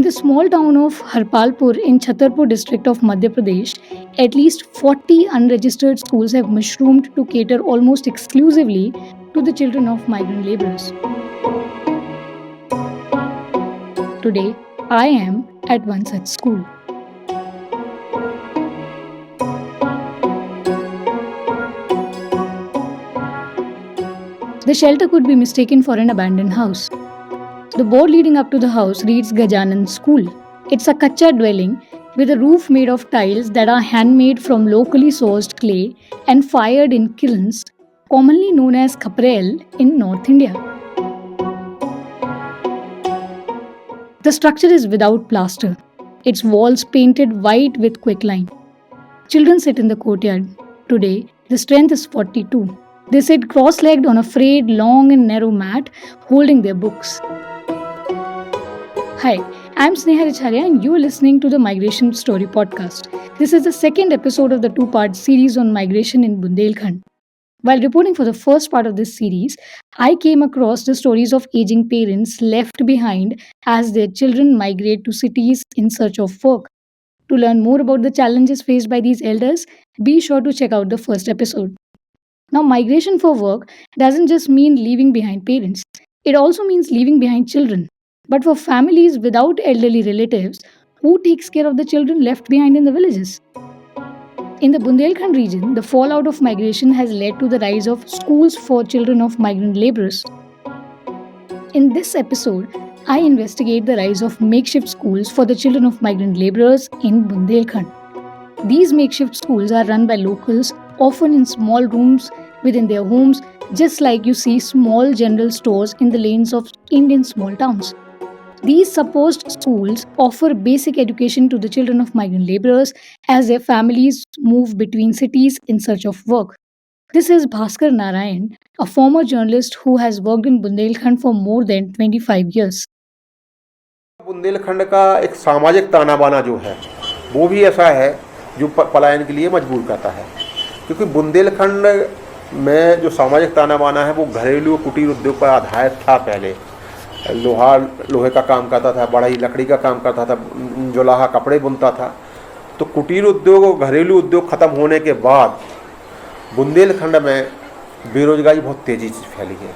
the small town of Harpalpur in Chhatarpur district of Madhya Pradesh, at least 40 unregistered schools have mushroomed to cater almost exclusively to the children of migrant laborers. Today, I am at one such school. The shelter could be mistaken for an abandoned house. The board leading up to the house reads Gajanan School. It's a kacha dwelling with a roof made of tiles that are handmade from locally sourced clay and fired in kilns, commonly known as khaprel in North India. The structure is without plaster, its walls painted white with quicklime. Children sit in the courtyard. Today, the strength is 42. They sit cross-legged on a frayed, long and narrow mat, holding their books. Hi, I'm Sneha Richarya and you are listening to the Migration Story Podcast. This is the second episode of the two-part series on migration in Bundelkhand. While reporting for the first part of this series, I came across the stories of aging parents left behind as their children migrate to cities in search of work. To learn more about the challenges faced by these elders, be sure to check out the first episode. Now, migration for work doesn't just mean leaving behind parents, it also means leaving behind children. But for families without elderly relatives, who takes care of the children left behind in the villages? In the Bundelkhand region, the fallout of migration has led to the rise of schools for children of migrant laborers. In this episode, I investigate the rise of makeshift schools for the children of migrant laborers in Bundelkhand. These makeshift schools are run by locals, often in small rooms within their homes, just like you see small general stores in the lanes of Indian small towns. These supposed schools offer basic education to the children of migrant laborers as their families move between cities in search of work. This is Bhaskar Narayan, a former journalist who has worked in Bundelkhand for more than 25 years. Bundelkhand का एक सामाजिक ताना बाना जो है वो भी ऐसा है जो पलायन के लिए मजबूर करता है, क्योंकि बुंदेलखंड में जो सामाजिक ताना बाना है वो घरेलू कुटीर उद्योग पर आधारित था। पहले लोहे का काम करता था, बढ़ई लकड़ी का काम करता था, जुलाहा कपड़े बुनता था। तो कुटीर उद्योग और घरेलू उद्योग ख़त्म होने के बाद बुंदेलखंड में बेरोजगारी बहुत तेज़ी से फैली है।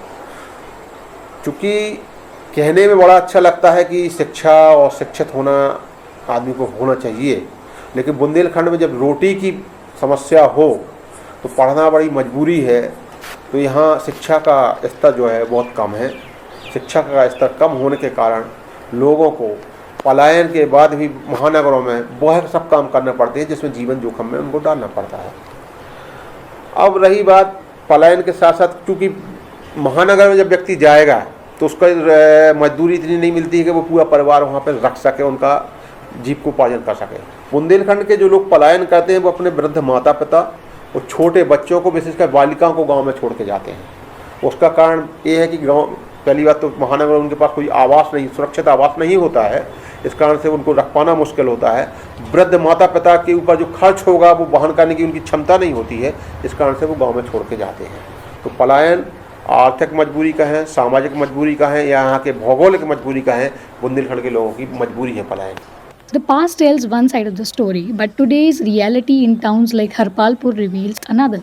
चूँकि कहने में बड़ा अच्छा लगता है कि शिक्षा और शिक्षित होना आदमी को होना चाहिए, लेकिन बुंदेलखंड में जब रोटी की समस्या हो तो पढ़ना बड़ी मजबूरी है। तो यहाँ शिक्षा का स्तर जो है बहुत कम है। शिक्षा का स्तर कम होने के कारण लोगों को पलायन के बाद भी महानगरों में बहुत सब काम करने पड़ते हैं, जिसमें जीवन जोखिम में उनको डालना पड़ता है। अब रही बात पलायन के साथ साथ, क्योंकि महानगर में जब व्यक्ति जाएगा तो उसका मजदूरी इतनी नहीं मिलती है कि वो पूरा परिवार वहाँ पर रख सके, उनका जीविकोपार्जन कर सके। बुंदेलखंड के जो लोग पलायन करते हैं वो अपने वृद्ध माता पिता और छोटे बच्चों को, विशेषकर बालिकाओं को गांव में छोड़ के जाते हैं। उसका कारण ये है कि गांव, पहली बात तो महानगर उनके पास कोई आवास नहीं, सुरक्षित आवास नहीं होता है, इस कारण से उनको रख पाना मुश्किल होता है। वृद्ध माता पिता के ऊपर जो खर्च होगा वो वहन करने की उनकी क्षमता नहीं होती है, इस कारण से वो गाँव में छोड़ के जाते हैं। तो पलायन आर्थिक मजबूरी का है, सामाजिक मजबूरी का है, या यहाँ के भौगोलिक मजबूरी का है। बुंदेलखंड के लोगों की मजबूरी है पलायन। The past tells one side of the story, but today's reality in towns like Harpalpur reveals another.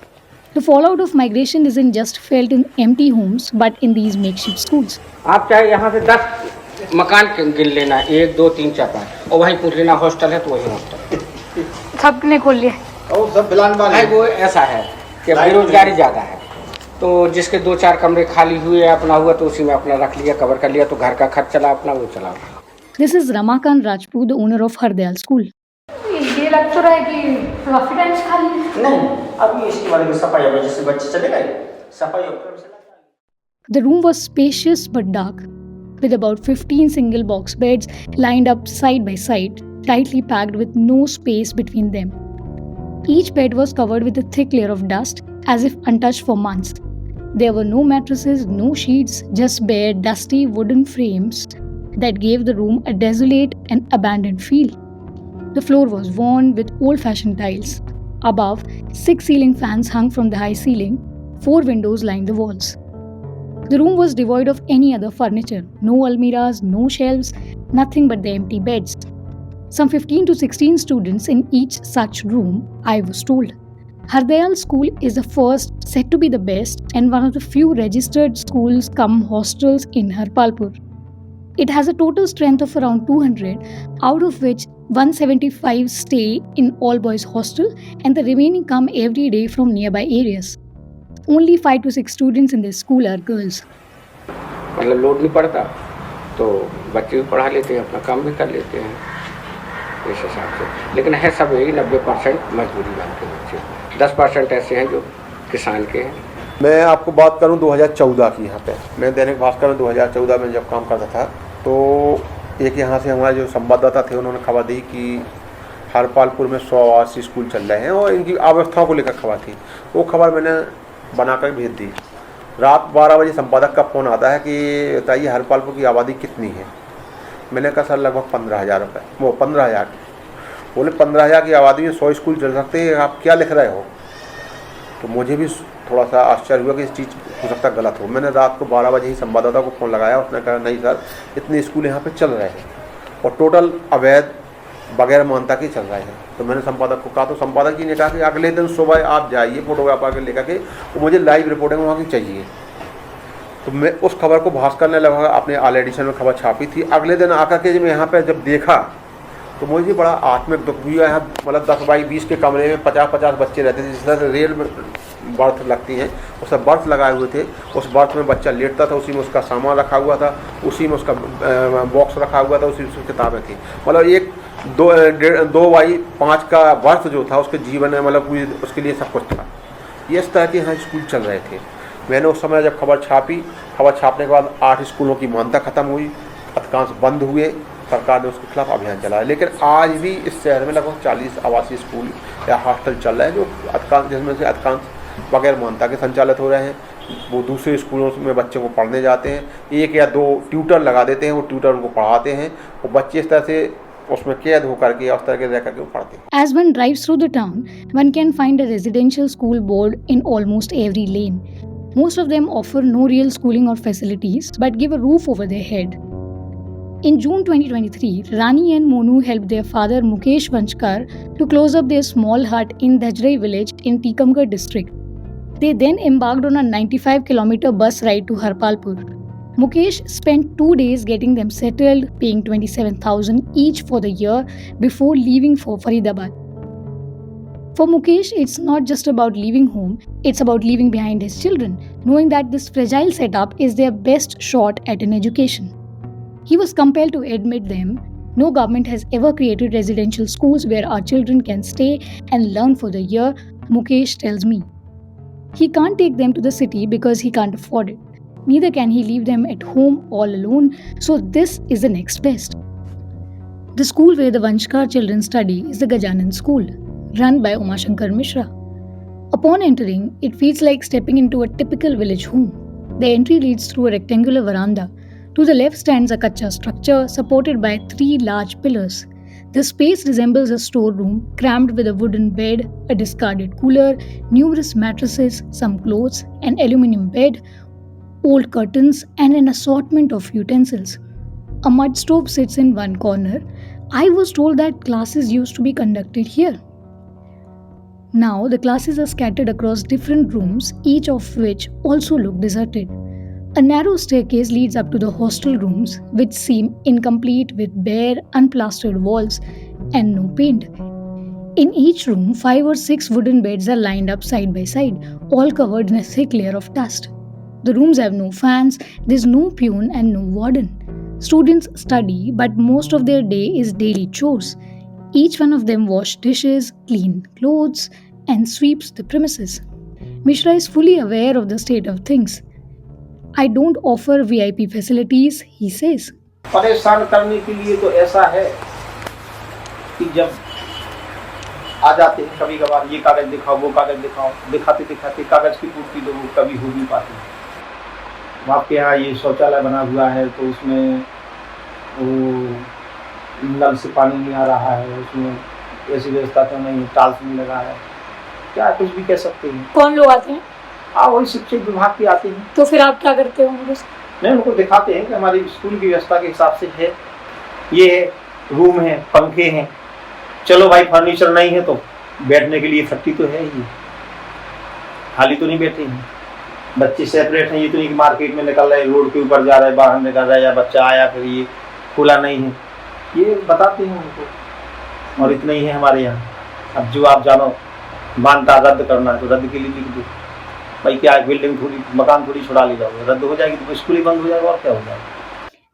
The fallout of migration isn't just felt in empty homes, but in these makeshift schools. आप चाहे यहाँ से 10 मकान गिन लेना, 1 2 3 4 5, और वहीं पूछ लेना हॉस्टल है तो वही हॉस्टल। सबने खोल लिया और सब बिलान वाले वो ऐसा है कि बेरोजगारी ज़्यादा है, तो जिसके 2-4 कमरे खाली हुए अपना हुआ तो उसी में अपना रख लिया, कवर कर लिया, तो घर का खर्च चला अपना, वो चला। This is Ramakant Rajput, the owner of Hardayal School. ये लग तो रहा है कि काफी टाइम से खाली है। नहीं, अभी इसके बारे में सफाई वजह से बच्चे चले गए, सफाई उपकरण से। The room was spacious but dark, with about 15 single box beds lined up side by side, tightly packed with no space between them. Each bed was covered with a thick layer of dust, as if untouched for months. There were no mattresses, no sheets, just bare, dusty wooden frames that gave the room a desolate and abandoned feel. The floor was worn with old-fashioned tiles. Above, 6 ceiling fans hung from the high ceiling. 4 windows lined the walls. The room was devoid of any other furniture, no almirahs, no shelves, nothing but the empty beds. Some 15 to 16 students in each such room, I was told. Hardayal School is the first, said to be the best, and one of the few registered schools cum hostels in Harpalpur. It has a total strength of around 200, out of which 175 stay in all-boys hostel and the remaining come every day from nearby areas. Only 5 to 6 students in this school are girls. मतलब load नहीं पड़ता तो बच्चे भी पढ़ा लेते हैं, अपना काम भी कर लेते हैं इस हिसाब से। लेकिन है सब यही 90% मजदूरी वाले के बच्चे, 10% ऐसे हैं जो किसान के हैं। मैं आपको बात करूं 2014 की। यहाँ पे मैं दैनिक भास्कर में 2014 में जब काम करता था तो एक यहाँ से हमारे जो संवाददाता थे उन्होंने खबर दी कि हरपालपुर में 100 आवासीय स्कूल चल रहे हैं और इनकी अवस्थाओं को लेकर खबर थी। वो खबर मैंने बनाकर भेज दी। रात 12 बजे संपादक का फ़ोन आता है कि बताइए हरपालपुर की आबादी कितनी है। मैंने कहा सर लगभग 15,000 रुपये, वो 15,000। बोले 15,000 की आबादी में 100 स्कूल चल सकते हैं, आप क्या लिख रहे हो। तो मुझे भी थोड़ा सा आश्चर्य हुआ कि इस चीज़ हो सकता गलत हो। मैंने रात को 12 बजे ही संवाददाता को फ़ोन लगाया, उसने कहा नहीं सर इतने स्कूल यहाँ पे चल रहे हैं और टोटल अवैध बगैर मान्यता के चल रहे हैं। तो मैंने संपादक को कहा, तो संपादक जी ने कहा कि अगले दिन सुबह आप जाइए फोटोग्राफर के लेकर के, वो मुझे लाइव रिपोर्टिंग वहाँ की चाहिए। तो मैं उस खबर को भास्कर ने लगभग अपने ऑल एडिशन में खबर छापी थी। अगले दिन आकर के जब मैं यहाँ पर जब देखा तो मुझे बड़ा आत्मिक दुख हुआ। यहाँ मतलब 10 बाई 20 के कमरे में 50-50 बच्चे रहते थे। जिस तरह से रेल में बर्थ लगती हैं उस पर बर्थ लगाए हुए थे, उस बर्थ में बच्चा लेटता था, उसी में उसका सामान रखा हुआ था, उसी में उसका बॉक्स रखा हुआ था, उसी में किताबें थी। मतलब एक 2 बाई 5 का बर्थ जो था उसके जीवन में मतलब उसके लिए सब कुछ था। ये इस तरह के यहाँ स्कूल चल रहे थे। मैंने उस समय जब खबर छापी, खबर छापने के बाद 8 स्कूलों की मान्यता ख़त्म हुई, अधिकांश बंद हुए, सरकार ने उसके खिलाफ अभियान चलाया। लेकिन आज भी इस शहर में लगभग 40 आवासीय स्कूल या हॉस्टल चल रहे हैं जो अधिकांश, जिसमें से अधिकांश बगैर मान्यता के संचालित हो रहे हैं। वो दूसरे स्कूलों में बच्चों को पढ़ने जाते हैं, 1 या 2 ट्यूटर लगा देते हैं, वो ट्यूटर उनको पढ़ाते हैं, वो बच्चे इस तरह से उसमें कैद होकर के उस तरह के रह करके वो पढ़ते हैं। As one drives through the town, one can find a residential school board in almost every lane. Most of them offer no real schooling or facilities but give a roof over their head. In June 2023, Rani and Monu helped their father Mukesh Vanchkar to close up their small hut in Dhajrai village in Tikamgarh district. They then embarked on a 95-kilometer bus ride to Harpalpur. Mukesh spent 2 days getting them settled, paying 27,000 each for the year before leaving for Faridabad. For Mukesh, it's not just about leaving home, it's about leaving behind his children, knowing that this fragile setup is their best shot at an education. He was compelled to admit them. No government has ever created residential schools where our children can stay and learn for the year, Mukesh tells me. He can't take them to the city because he can't afford it. Neither can he leave them at home all alone, so this is the next best. The school where the Vanchkar children study is the Gajanan School, run by Umashankar Mishra. Upon entering, it feels like stepping into a typical village home. The entry leads through a rectangular veranda. To the left stands a kacha structure supported by 3 large pillars. The space resembles a storeroom crammed with a wooden bed, a discarded cooler, numerous mattresses, some clothes, an aluminium bed, old curtains, and an assortment of utensils. A mud stove sits in one corner. I was told that classes used to be conducted here. Now the classes are scattered across different rooms, each of which also look deserted. A narrow staircase leads up to the hostel rooms, which seem incomplete with bare, unplastered walls and no paint. In each room, 5 or 6 wooden beds are lined up side by side, all covered in a thick layer of dust. The rooms have no fans, there's no peon and no warden. Students study, but most of their day is daily chores. Each one of them washes dishes, cleans clothes, and sweeps the premises. Mishra is fully aware of the state of things. I don't offer VIP facilities, he says. परेशान करने के लिए तो ऐसा है कि जब आ जाते हैं कभी कभार ये कागज दिखाओ वो कागज दिखाओ, दिखाते दिखाते कागज की पूर्ति तो कभी हो नहीं पाती। आपके यहाँ ये शौचालय बना हुआ है तो उसमें वो नल से पानी नहीं आ रहा है, उसमें ऐसी व्यवस्था तो नहीं, टाल्स नहीं लगा है, क्या कुछ भी कह सकते हैं। कौन लोग आते हैं? हाँ, वही शिक्षक विभाग के आते हैं। तो फिर आप क्या करते होंगे? नहीं, उनको दिखाते हैं कि हमारी स्कूल की व्यवस्था के हिसाब से है, ये है, रूम है, पंखे हैं। चलो भाई फर्नीचर नहीं है तो बैठने के लिए फट्टी तो है ही, खाली तो नहीं बैठे हैं। बच्चे सेपरेट हैं, ये तो नहीं कि मार्केट में निकल रहे, रोड के ऊपर जा रहे, बाहर निकल रहे, या बच्चा आया फिर ये खुला नहीं है, ये बताते हैं उनको। और इतना ही है हमारे यहाँ। अब जो आप जानो मानता रद्द करना है तो रद्द के लिए लिख दो भाई, क्या बिल्डिंग थोड़ी मकान थोड़ी छुड़ा ले जाओगे, रद्द हो जाएगी तो स्कूल ही बंद हो जाएगा और क्या हो जाएगा।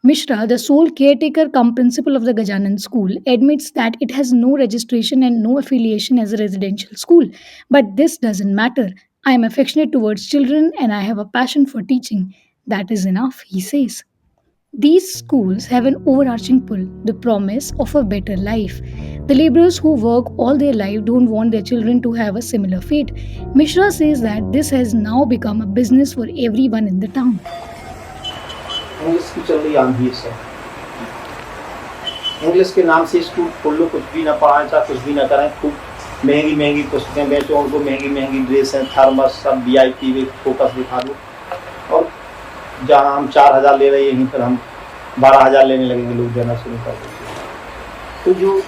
Mishra, the sole caretaker cum principal of the Gajanan school, admits that it has no registration and no affiliation as a residential school. But this doesn't matter. I am affectionate towards children and I have a passion for teaching. That is enough, he says. These schools have an overarching pull, the promise of a better life. The laborers who work all their life don't want their children to have a similar fate. Mishra says that this has now become a business for everyone in the town. English की चल रही आंधी है। English के नाम से school खोल लो, कुछ भी ना पढ़ाएं, चाहे कुछ भी ना करें, खूब महंगी महंगी पुस्तकें बेचो, उनको महंगी महंगी ड्रेस हैं, थर्मस, सब VIP फोकस दिखा दो। और जहाँ हम 4,000 ले रहे हैं, फिर हम 12,000 लेने लगेंगे, लोग देना शुरू कर देंगे। तो जो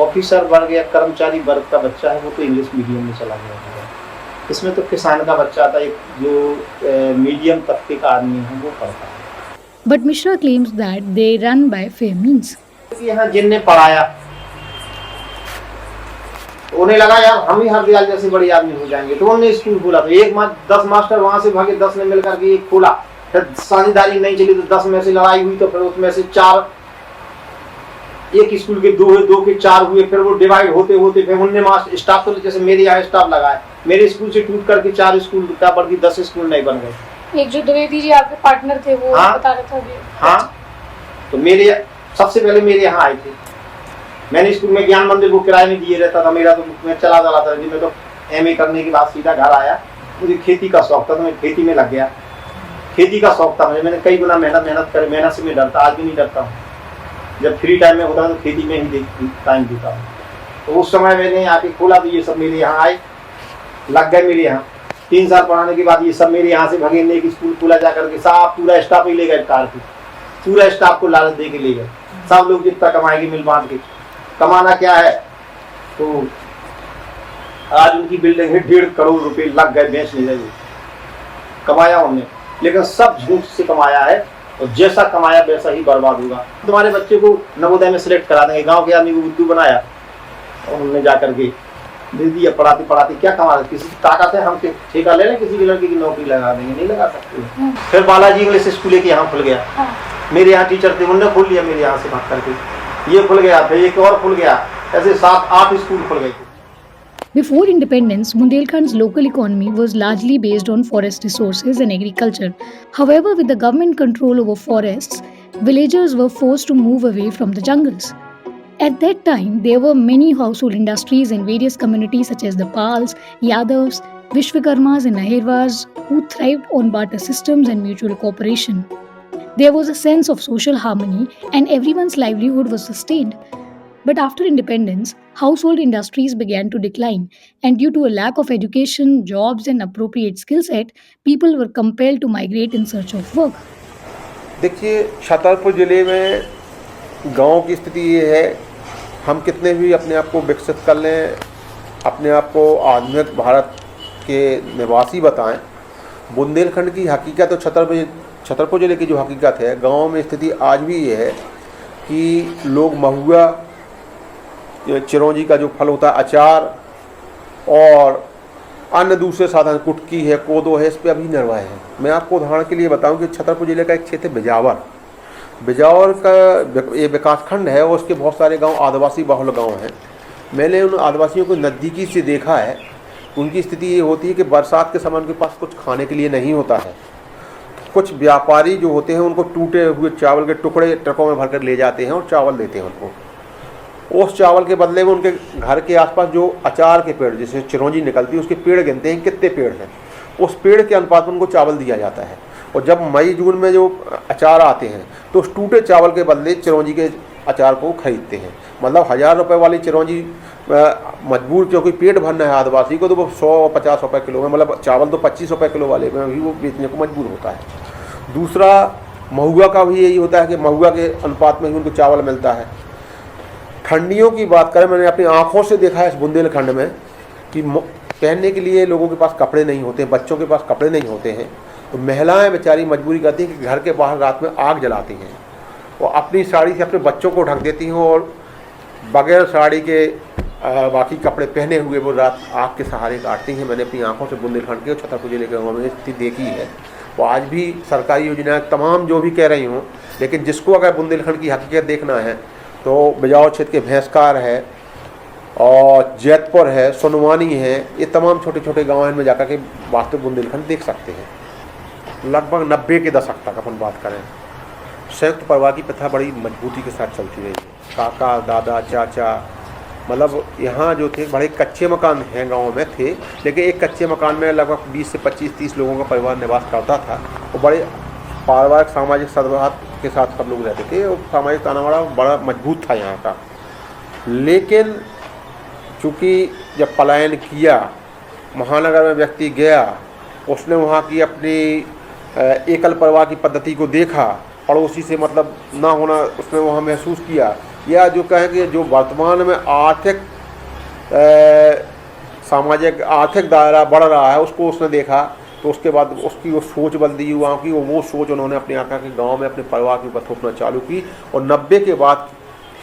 ऑफिसर वर्ग या कर्मचारी वर्ग का बच्चा है वो तो इंग्लिश मीडियम में चला गया है। इसमें तो किसान का बच्चा था, एक जो मीडियम तबके का आदमी है वो पढ़ता है। But Mishra claims that they run by fair means. यहाँ जिनने पढ़ाया उन्हें लगा यार हम ही हरदयाल जैसे बड़े आदमी हो जाएंगे, तो उन्होंने स्कूल खोला। तो 10 मास्टर वहां से भागे, 10 ने मिलकर के एक खोला। फिर साझेदारी नहीं चली तो 10 में से लड़ाई हुई, तो फिर उसमें से 4, एक स्कूल के 2 हुए, 2 के 4 हुए, फिर वो डिवाइड होते होते फिर उनने मास्टर स्टाफ, तो जैसे मेरे यहाँ स्टाफ लगाए, मेरे स्कूल से टूट करके 4 स्कूल का बल्कि 10 स्कूल नहीं बन गए। एक जो द्विवेदी जी आपके पार्टनर थे वो बता रहे थे अभी। हाँ, तो मेरे सबसे पहले मेरे यहाँ आए थे। मैंने स्कूल में ज्ञान मंदिर को किराए में दिए रहता था, मेरा तो मैं चला था जी। मैं तो MA करने के बाद सीधा घर आया, मुझे खेती का शौक था तो मैं खेती में लग गया। खेती का शौक था मुझे, मैंने कई गुना मेहनत कर, मेहनत से मैं डरता, आज भी नहीं डरता हूँ। जब फ्री टाइम में होता तो खेती में ही टाइम देता हूँ। तो उस समय मैंने आके खोला तो ये सब मेरे यहाँ आए, लग गए मेरे यहाँ। 3 साल पढ़ाने के बाद ये सब मेरे यहाँ से भगे, एक स्कूल खोला जा करके, सब पूरा स्टाफ ही ले गए, कार की पूरा स्टाफ को लालच दे के ले गए। सब लोग जितना कमाएंगे मिल बांट के, कमाना क्या है। तो आज उनकी बिल्डिंग है, 1.5 करोड़ रुपए लग गए बेचने लगे, कमाया उन्होंने, लेकिन सब झूठ से कमाया है और जैसा कमाया वैसा ही बर्बाद होगा। तुम्हारे बच्चे को नवोदय में सिलेक्ट करा देंगे, गांव के आदमी को बुद्धू बनाया और उन्होंने जा करके दे दिया। पढ़ाते पढ़ाते क्या कमा रहे, किसी की ताकत है हम ठेका ले लें, किसी की लड़की की नौकरी लगा देंगे, नहीं लगा सकते। फिर बालाजी इंग्लिश स्कूल के यहाँ खुल गया, मेरे यहाँ टीचर थे उन्होंने खोल लिया मेरे यहाँ से भाग करके, ये खुल गया, फिर एक और खुल गया, ऐसे 7-8 स्कूल खुल गए थे। Before independence, Bundelkhand's local economy was largely based on forest resources and agriculture. However, with the government control over forests, villagers were forced to move away from the jungles. At that time, there were many household industries in various communities such as the Pals, Yadavs, Vishwakarmas and Ahirwars who thrived on barter systems and mutual cooperation. There was a sense of social harmony and everyone's livelihood was sustained. But after independence, household industries began to decline, and due to a lack of education, jobs, and appropriate skill set, people were compelled to migrate in search of work. देखिए, छतरपुर ज़िले में गांव की स्थिति ये है, हम कितने भी अपने आप को विकसित कर लें, अपने आप को आधुनिक भारत के निवासी बताएं, बुंदेलखंड की हकीकत तो छतरपुर ज़िले की जो हकीकत है, गांव में स्थिति आज भी ये है कि लोग महुआ, चिरौंजी का जो फल होता है, अचार और अन्य दूसरे साधन, कुटकी है, कोदो है, इस पर अभी निर्भर है। मैं आपको उदाहरण के लिए बताऊं कि छतरपुर ज़िले का एक क्षेत्र बिजावर का ये विकासखंड है और उसके बहुत सारे गांव आदिवासी बहुल गांव हैं। मैंने उन आदिवासियों को नज़दीकी से देखा है। उनकी स्थिति ये होती है कि बरसात के समय उनके पास कुछ खाने के लिए नहीं होता है। कुछ व्यापारी जो होते हैं उनको टूटे हुए चावल के टुकड़े ट्रकों में भरकर ले जाते हैं और चावल देते हैं उनको। उस चावल के बदले में उनके घर के आसपास जो अचार के पेड़, जैसे चिरौंजी निकलती है, उसके पेड़ गिनते हैं कितने पेड़ हैं, उस पेड़ के अनुपात में उनको चावल दिया जाता है। और जब मई जून में जो अचार आते हैं तो उस टूटे चावल के बदले चिरौंजी के अचार को खरीदते हैं। मतलब 1000 रुपये वाली चिरौंजी मजबूर, क्योंकि पेट भरना है आदिवासी को, तो वो 100-50 रुपये किलो में, मतलब चावल तो 25 रुपये किलो वाले में भी वो बेचने को मजबूर होता है। दूसरा, महुआ का भी यही होता है कि महुआ के अनुपात में ही उनको चावल मिलता है। ठंडियों की बात करें, मैंने अपनी आँखों से देखा है इस बुंदेलखंड में कि पहनने के लिए लोगों के पास कपड़े नहीं होते, बच्चों के पास कपड़े नहीं होते हैं, तो महिलाएं बेचारी मजबूरी करती हैं कि घर के बाहर रात में आग जलाती हैं, वो अपनी साड़ी से अपने बच्चों को ढक देती हैं और बगैर साड़ी के बाकी कपड़े पहने हुए वो रात आग के सहारे काटती हैं। मैंने अपनी आंखों से बुंदेलखंड के छतरपुर जिले के गाँव में स्थिति देखी है। वो आज भी सरकारी योजनाएं तमाम जो भी कह रही हूँ, लेकिन जिसको अगर बुंदेलखंड की हकीकत देखना है तो बिजावर क्षेत्र के भैंसकार है और जैतपुर है, सुनवानी है, ये तमाम छोटे छोटे गाँव में जाकर के वास्तविक बुंदेलखंड देख सकते हैं। लगभग 90 के दशक तक अपन बात करें, संयुक्त परिवार की प्रथा बड़ी मजबूती के साथ चलती रही। काका, दादा, चाचा, मतलब यहाँ जो थे बड़े कच्चे मकान हैं गाँव में थे, लेकिन एक कच्चे मकान में लगभग 20 से 25-30 लोगों का परिवार निवास करता था और बड़े पारिवारिक सामाजिक सद्भाव के साथ सब लोग रहते थे और सामाजिक तानाबाना बड़ा मजबूत था यहाँ का। लेकिन चूँकि जब पलायन किया, महानगर में व्यक्ति गया, उसने वहाँ की अपनी एकल परिवार की पद्धति को देखा, पड़ोसी से मतलब ना होना उसने वहाँ महसूस किया, या जो कहें कि जो वर्तमान में आर्थिक सामाजिक आर्थिक दायरा बढ़ रहा है उसको उसने देखा, तो उसके बाद उसकी वो सोच बदली वहाँ की, वो सोच उन्होंने अपने आका के गांव में अपने परिवार के ऊपर थोपना चालू की और 90 के बाद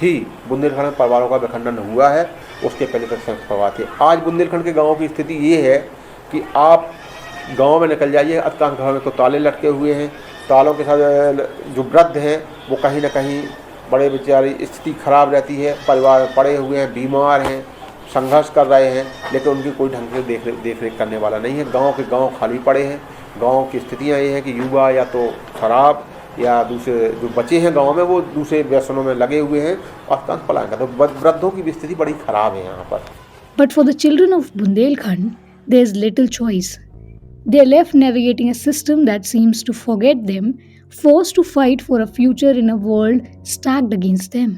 ही बुंदेलखंड में परिवारों का विखंडन हुआ है। उसके पहले तक संयुक्त परिवार थे। आज बुंदेलखंड के गाँव की स्थिति ये है कि आप गांव में निकल जाइए, अधिकांश घरों में तो ताले लटके हुए हैं, तालों के साथ जो वृद्ध हैं वो कहीं ना कहीं बड़े बेचारी स्थिति खराब रहती है, परिवार पड़े हुए हैं, बीमार हैं, संघर्ष कर रहे हैं, लेकिन उनकी कोई ढंग से देख रेख करने वाला नहीं है। गांव के गांव खाली पड़े हैं। गांव की स्थितियां ये हैं कि युवा या तो शराब या दूसरे जो बचे हैं गांव में वो दूसरे व्यसनों में लगे हुए हैं और अधिकांश पलायन का, तो वृद्धों की भी स्थिति बड़ी खराब है यहाँ पर। But for the children of Bundelkhand, there's little choice. They're left navigating a system that seems to forget them, forced to fight for a future in a world stacked against them.